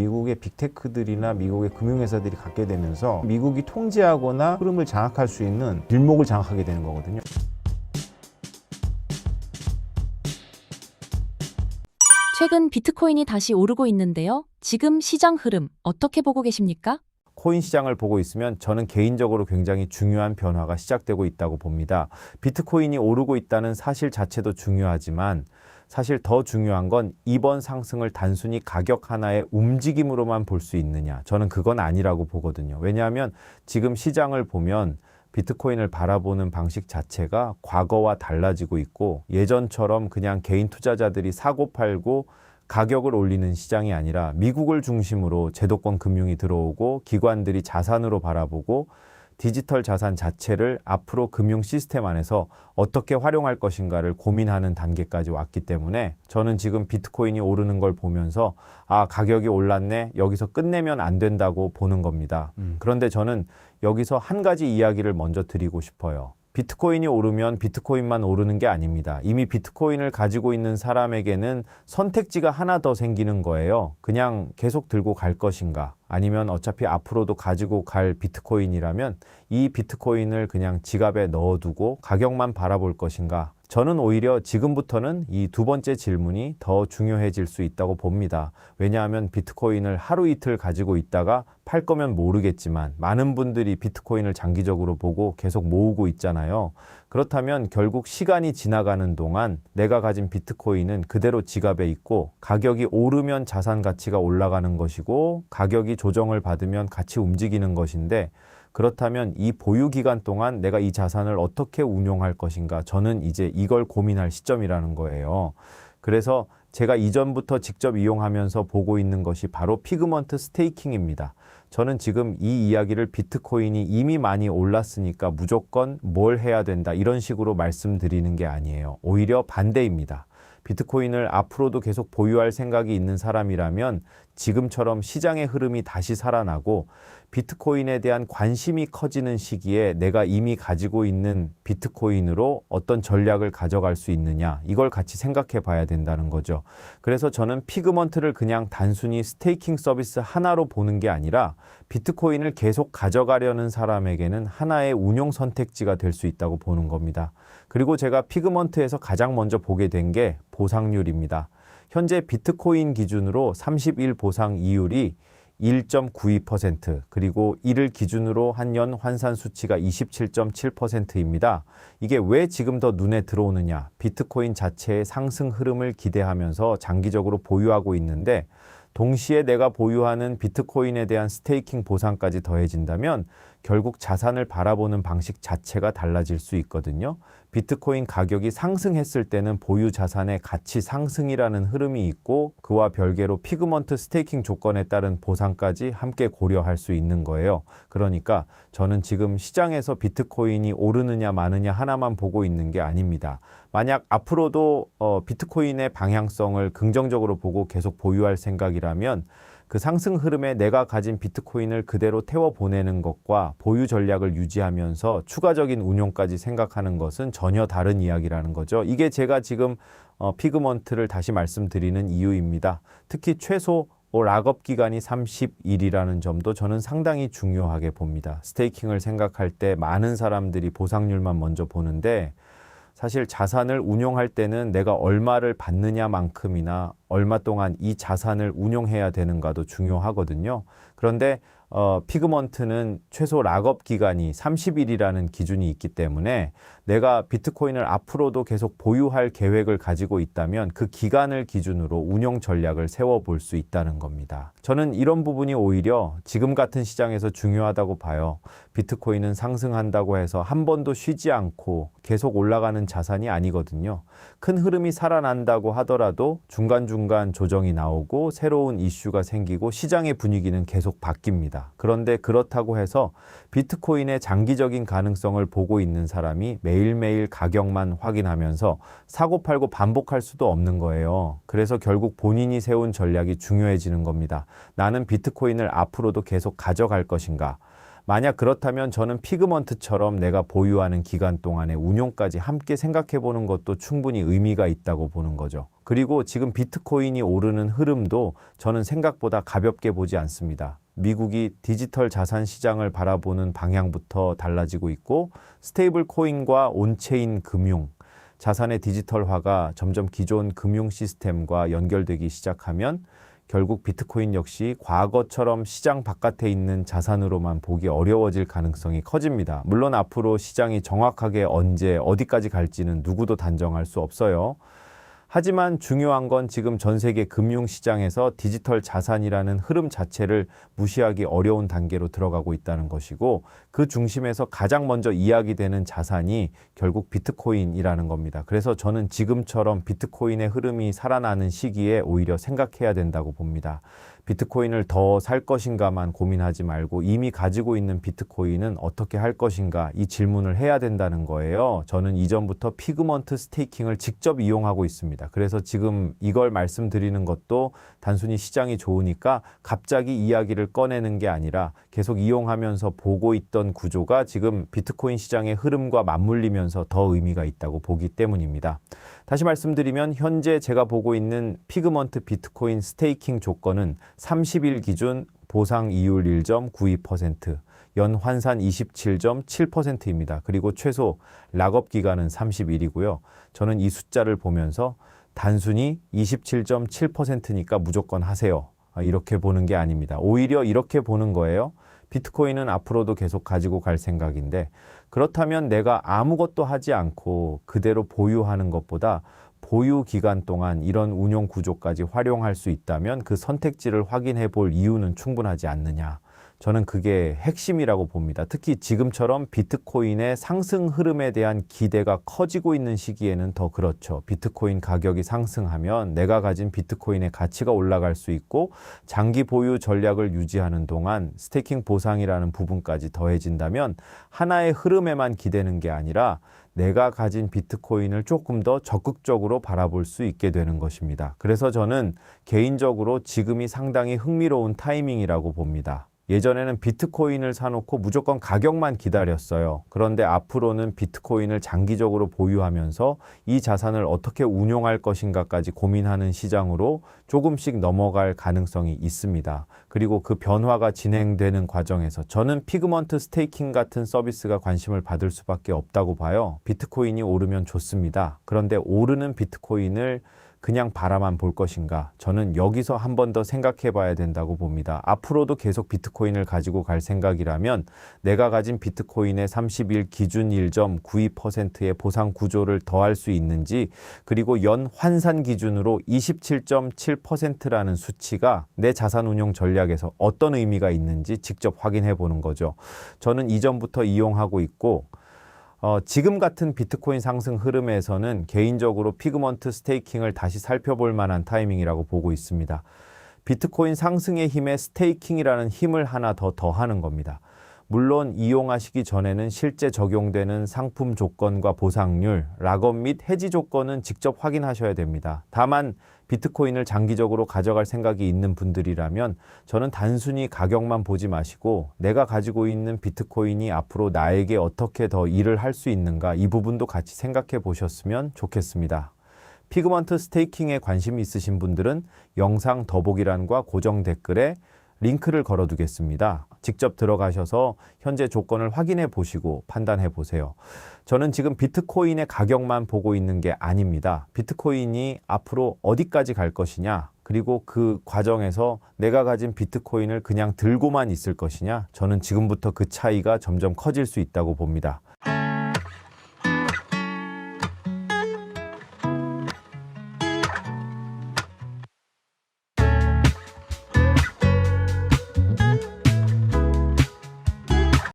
미국의 빅테크들이나 미국의 금융회사들이 갖게 되면서 미국이 통제하거나 흐름을 장악할 수 있는 길목을 장악하게 되는 거거든요. 최근 비트코인이 다시 오르고 있는데요. 지금 시장 흐름 어떻게 보고 계십니까? 코인 시장을 보고 있으면 저는 개인적으로 굉장히 중요한 변화가 시작되고 있다고 봅니다. 비트코인이 오르고 있다는 사실 자체도 중요하지만 사실 더 중요한 건 이번 상승을 단순히 가격 하나의 움직임으로만 볼 수 있느냐. 저는 그건 아니라고 보거든요. 왜냐하면 지금 시장을 보면 비트코인을 바라보는 방식 자체가 과거와 달라지고 있고 예전처럼 그냥 개인 투자자들이 사고 팔고 가격을 올리는 시장이 아니라 미국을 중심으로 제도권 금융이 들어오고 기관들이 자산으로 바라보고 디지털 자산 자체를 앞으로 금융 시스템 안에서 어떻게 활용할 것인가를 고민하는 단계까지 왔기 때문에 저는 지금 비트코인이 오르는 걸 보면서 가격이 올랐네, 여기서 끝내면 안 된다고 보는 겁니다. 그런데 저는 여기서 한 가지 이야기를 먼저 드리고 싶어요. 비트코인이 오르면 비트코인만 오르는 게 아닙니다. 이미 비트코인을 가지고 있는 사람에게는 선택지가 하나 더 생기는 거예요. 그냥 계속 들고 갈 것인가, 아니면 어차피 앞으로도 가지고 갈 비트코인이라면 이 비트코인을 그냥 지갑에 넣어두고 가격만 바라볼 것인가. 저는 오히려 지금부터는 이 두 번째 질문이 더 중요해질 수 있다고 봅니다. 왜냐하면 비트코인을 하루 이틀 가지고 있다가 팔 거면 모르겠지만 많은 분들이 비트코인을 장기적으로 보고 계속 모으고 있잖아요. 그렇다면 결국 시간이 지나가는 동안 내가 가진 비트코인은 그대로 지갑에 있고 가격이 오르면 자산 가치가 올라가는 것이고 가격이 조정을 받으면 같이 움직이는 것인데, 그렇다면 이 보유 기간 동안 내가 이 자산을 어떻게 운용할 것인가, 저는 이제 이걸 고민할 시점이라는 거예요. 그래서 제가 이전부터 직접 이용하면서 보고 있는 것이 바로 피그먼트 스테이킹입니다. 저는 지금 이 이야기를 비트코인이 이미 많이 올랐으니까 무조건 뭘 해야 된다 이런 식으로 말씀드리는 게 아니에요. 오히려 반대입니다. 비트코인을 앞으로도 계속 보유할 생각이 있는 사람이라면 지금처럼 시장의 흐름이 다시 살아나고 비트코인에 대한 관심이 커지는 시기에 내가 이미 가지고 있는 비트코인으로 어떤 전략을 가져갈 수 있느냐, 이걸 같이 생각해 봐야 된다는 거죠. 그래서 저는 피그먼트를 그냥 단순히 스테이킹 서비스 하나로 보는 게 아니라 비트코인을 계속 가져가려는 사람에게는 하나의 운용 선택지가 될 수 있다고 보는 겁니다. 그리고 제가 피그먼트에서 가장 먼저 보게 된 게 보상률입니다. 현재 비트코인 기준으로 30일 보상 이율이 1.92%, 그리고 이를 기준으로 한 년 환산 수치가 27.7%입니다. 이게 왜 지금 더 눈에 들어오느냐? 비트코인 자체의 상승 흐름을 기대하면서 장기적으로 보유하고 있는데, 동시에 내가 보유하는 비트코인에 대한 스테이킹 보상까지 더해진다면 결국 자산을 바라보는 방식 자체가 달라질 수 있거든요. 비트코인 가격이 상승했을 때는 보유 자산의 가치 상승이라는 흐름이 있고, 그와 별개로 피그먼트 스테이킹 조건에 따른 보상까지 함께 고려할 수 있는 거예요. 그러니까 저는 지금 시장에서 비트코인이 오르느냐 마느냐 하나만 보고 있는 게 아닙니다. 만약 앞으로도 비트코인의 방향성을 긍정적으로 보고 계속 보유할 생각이라면 그 상승 흐름에 내가 가진 비트코인을 그대로 태워 보내는 것과 보유 전략을 유지하면서 추가적인 운용까지 생각하는 것은 전혀 다른 이야기라는 거죠. 이게 제가 지금 피그먼트를 다시 말씀드리는 이유입니다. 특히 최소 락업 기간이 30일이라는 점도 저는 상당히 중요하게 봅니다. 스테이킹을 생각할 때 많은 사람들이 보상률만 먼저 보는데, 사실 자산을 운용할 때는 내가 얼마를 받느냐만큼이나 얼마 동안 이 자산을 운용해야 되는가도 중요하거든요. 그런데 피그먼트는 최소 락업 기간이 30일이라는 기준이 있기 때문에 내가 비트코인을 앞으로도 계속 보유할 계획을 가지고 있다면 그 기간을 기준으로 운용 전략을 세워볼 수 있다는 겁니다. 저는 이런 부분이 오히려 지금 같은 시장에서 중요하다고 봐요. 비트코인은 상승한다고 해서 한 번도 쉬지 않고 계속 올라가는 자산이 아니거든요. 큰 흐름이 살아난다고 하더라도 중간중간 조정이 나오고 새로운 이슈가 생기고 시장의 분위기는 계속 바뀝니다. 그런데 그렇다고 해서 비트코인의 장기적인 가능성을 보고 있는 사람이 매일매일 가격만 확인하면서 사고팔고 반복할 수도 없는 거예요. 그래서 결국 본인이 세운 전략이 중요해지는 겁니다. 나는 비트코인을 앞으로도 계속 가져갈 것인가? 만약 그렇다면 저는 피그먼트처럼 내가 보유하는 기간 동안의 운용까지 함께 생각해 보는 것도 충분히 의미가 있다고 보는 거죠. 그리고 지금 비트코인이 오르는 흐름도 저는 생각보다 가볍게 보지 않습니다. 미국이 디지털 자산 시장을 바라보는 방향부터 달라지고 있고 스테이블 코인과 온체인 금융, 자산의 디지털화가 점점 기존 금융 시스템과 연결되기 시작하면 결국 비트코인 역시 과거처럼 시장 바깥에 있는 자산으로만 보기 어려워질 가능성이 커집니다. 물론 앞으로 시장이 정확하게 언제 어디까지 갈지는 누구도 단정할 수 없어요. 하지만 중요한 건 지금 전 세계 금융시장에서 디지털 자산이라는 흐름 자체를 무시하기 어려운 단계로 들어가고 있다는 것이고 그 중심에서 가장 먼저 이야기되는 자산이 결국 비트코인이라는 겁니다. 그래서 저는 지금처럼 비트코인의 흐름이 살아나는 시기에 오히려 생각해야 된다고 봅니다. 비트코인을 더 살 것인가만 고민하지 말고 이미 가지고 있는 비트코인은 어떻게 할 것인가 이 질문을 해야 된다는 거예요. 저는 이전부터 피그먼트 스테이킹을 직접 이용하고 있습니다. 그래서 지금 이걸 말씀드리는 것도 단순히 시장이 좋으니까 갑자기 이야기를 꺼내는 게 아니라 계속 이용하면서 보고 있던 구조가 지금 비트코인 시장의 흐름과 맞물리면서 더 의미가 있다고 보기 때문입니다. 다시 말씀드리면 현재 제가 보고 있는 피그먼트 비트코인 스테이킹 조건은 30일 기준 보상 이율 1.92%, 연 환산 27.7%입니다. 그리고 최소 락업 기간은 30일이고요. 저는 이 숫자를 보면서 단순히 27.7%니까 무조건 하세요. 이렇게 보는 게 아닙니다. 오히려 이렇게 보는 거예요. 비트코인은 앞으로도 계속 가지고 갈 생각인데 그렇다면 내가 아무것도 하지 않고 그대로 보유하는 것보다 보유 기간 동안 이런 운용 구조까지 활용할 수 있다면 그 선택지를 확인해 볼 이유는 충분하지 않느냐. 저는 그게 핵심이라고 봅니다. 특히 지금처럼 비트코인의 상승 흐름에 대한 기대가 커지고 있는 시기에는 더 그렇죠. 비트코인 가격이 상승하면 내가 가진 비트코인의 가치가 올라갈 수 있고 장기 보유 전략을 유지하는 동안 스테이킹 보상이라는 부분까지 더해진다면 하나의 흐름에만 기대는 게 아니라 내가 가진 비트코인을 조금 더 적극적으로 바라볼 수 있게 되는 것입니다. 그래서 저는 개인적으로 지금이 상당히 흥미로운 타이밍이라고 봅니다. 예전에는 비트코인을 사놓고 무조건 가격만 기다렸어요. 그런데 앞으로는 비트코인을 장기적으로 보유하면서 이 자산을 어떻게 운용할 것인가까지 고민하는 시장으로 조금씩 넘어갈 가능성이 있습니다. 그리고 그 변화가 진행되는 과정에서 저는 피그먼트 스테이킹 같은 서비스가 관심을 받을 수밖에 없다고 봐요. 비트코인이 오르면 좋습니다. 그런데 오르는 비트코인을 그냥 바라만 볼 것인가? 저는 여기서 한 번 더 생각해 봐야 된다고 봅니다. 앞으로도 계속 비트코인을 가지고 갈 생각이라면 내가 가진 비트코인의 30일 기준 1.92%의 보상 구조를 더할 수 있는지 그리고 연 환산 기준으로 27.7%라는 수치가 내 자산 운용 전략에서 어떤 의미가 있는지 직접 확인해 보는 거죠. 저는 이전부터 이용하고 있고 지금 같은 비트코인 상승 흐름에서는 개인적으로 피그먼트 스테이킹을 다시 살펴볼 만한 타이밍이라고 보고 있습니다. 비트코인 상승의 힘에 스테이킹이라는 힘을 하나 더 더하는 겁니다. 물론 이용하시기 전에는 실제 적용되는 상품 조건과 보상률, 락업 및 해지 조건은 직접 확인하셔야 됩니다. 다만 비트코인을 장기적으로 가져갈 생각이 있는 분들이라면 저는 단순히 가격만 보지 마시고 내가 가지고 있는 비트코인이 앞으로 나에게 어떻게 더 일을 할 수 있는가 이 부분도 같이 생각해 보셨으면 좋겠습니다. 피그먼트 스테이킹에 관심이 있으신 분들은 영상 더보기란과 고정 댓글에 링크를 걸어두겠습니다. 직접 들어가셔서 현재 조건을 확인해 보시고 판단해 보세요. 저는 지금 비트코인의 가격만 보고 있는 게 아닙니다. 비트코인이 앞으로 어디까지 갈 것이냐, 그리고 그 과정에서 내가 가진 비트코인을 그냥 들고만 있을 것이냐, 저는 지금부터 그 차이가 점점 커질 수 있다고 봅니다.